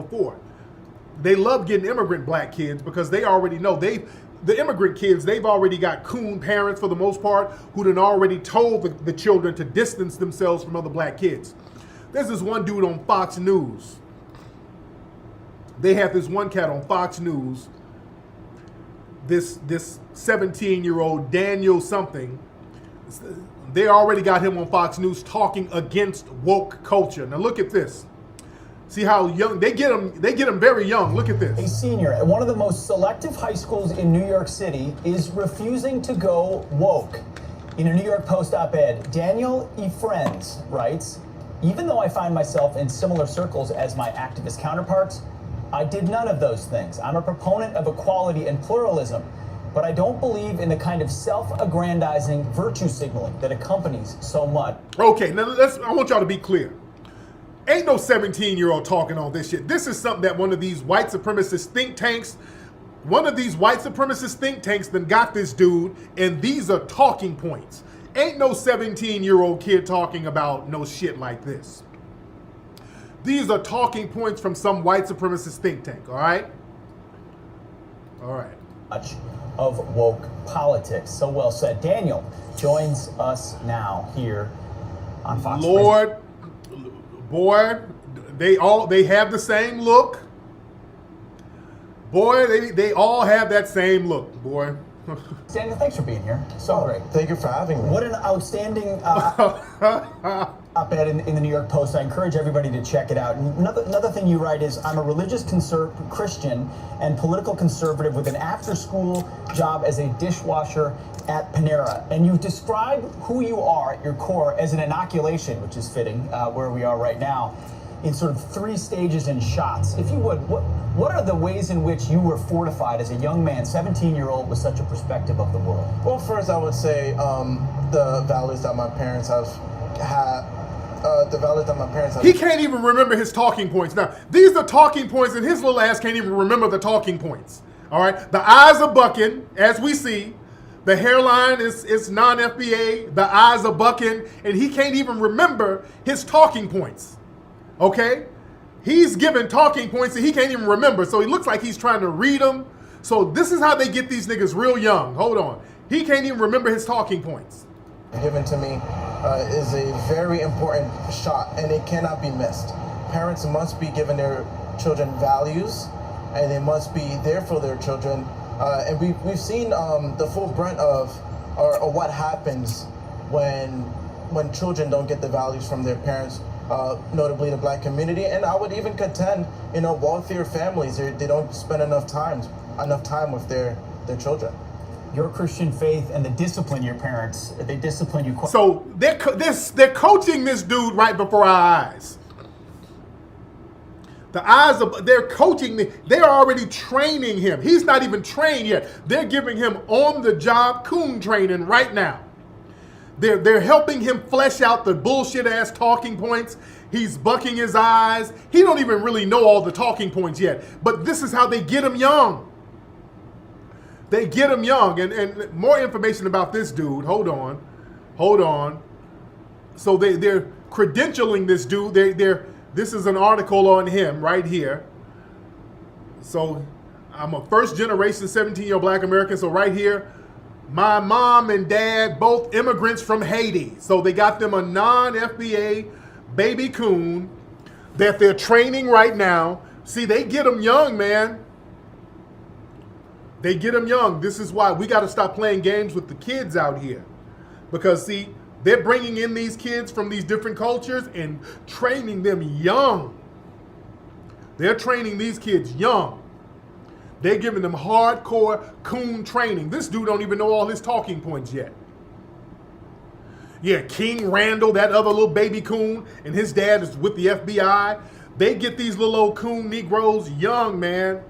before. They love getting immigrant black kids because they already know the immigrant kids, they've already got coon parents for the most part who done already told the children to distance themselves from other black kids. There's this one dude on Fox News. They have this one cat on Fox News, this 17-year-old Daniel something. They already got him on Fox News talking against woke culture. Now look at this. See how young they get him very young. Look at this. A senior at one of the most selective high schools in New York City is refusing to go woke. In a New York Post op-ed, Daniel E. Friends writes, "Even though I find myself in similar circles as my activist counterparts, I did none of those things. I'm a proponent of equality and pluralism, but I don't believe in the kind of self-aggrandizing virtue signaling that accompanies so much." Okay, now I want y'all to be clear. Ain't no 17-year-old talking on this shit. This is something that one of these white supremacist think tanks then got this dude, and these are talking points. Ain't no 17-year-old kid talking about no shit like this. These are talking points from some white supremacist think tank, all right? All right. Much of woke politics. So well said. Daniel joins us now here on Fox. Lord, boy, they have the same look. Boy, they all have that same look, boy. Daniel, thanks for being here. So great. Thank you for having me. What an outstanding op-ed in the New York Post. I encourage everybody to check it out. And another thing you write is, "I'm a religious Christian and political conservative with an after-school job as a dishwasher at Panera." And you describe who you are at your core as an inoculation, which is fitting where we are right now, in sort of 3 stages and shots. If you would, what are the ways in which you were fortified as a young man, 17-year-old, with such a perspective of the world? Well, first I would say the values that my parents have had. He can't even remember his talking points. Now, these are talking points, and his little ass can't even remember the talking points. All right? The eyes are bucking, as we see. The hairline is non-FBA. The eyes are bucking, and he can't even remember his talking points. Okay? He's given talking points and he can't even remember. So he looks like he's trying to read them. So this is how they get these niggas real young. Hold on. He can't even remember his talking points. Given to me is a very important shot, and it cannot be missed. Parents must be giving their children values, and they must be there for their children. And we've seen the full brunt of or what happens when children don't get the values from their parents. Notably the black community, and I would even contend, wealthier families, they don't spend enough time with their children. Your Christian faith and the discipline your parents, they discipline you. So they're coaching this dude right before our eyes. They're coaching, they're already training him. He's not even trained yet. They're giving him on-the-job coon training right now. They're helping him flesh out the bullshit ass talking points. He's bucking his eyes. He don't even really know all the talking points yet. But this is how they get him young. They get him young. And more information about this dude. Hold on. So they're credentialing this dude. This is an article on him right here. So I'm a first generation 17-year-old black American. So right here, my mom and dad, both immigrants from Haiti. So they got them a non-FBA baby coon that they're training right now. See, they get them young, man. They get them young. This is why we got to stop playing games with the kids out here. Because, see, they're bringing in these kids from these different cultures and training them young. They're training these kids young. They're giving them hardcore coon training. This dude don't even know all his talking points yet. Yeah, King Randall, that other little baby coon, and his dad is with the FBI. They get these little old coon Negroes young, man.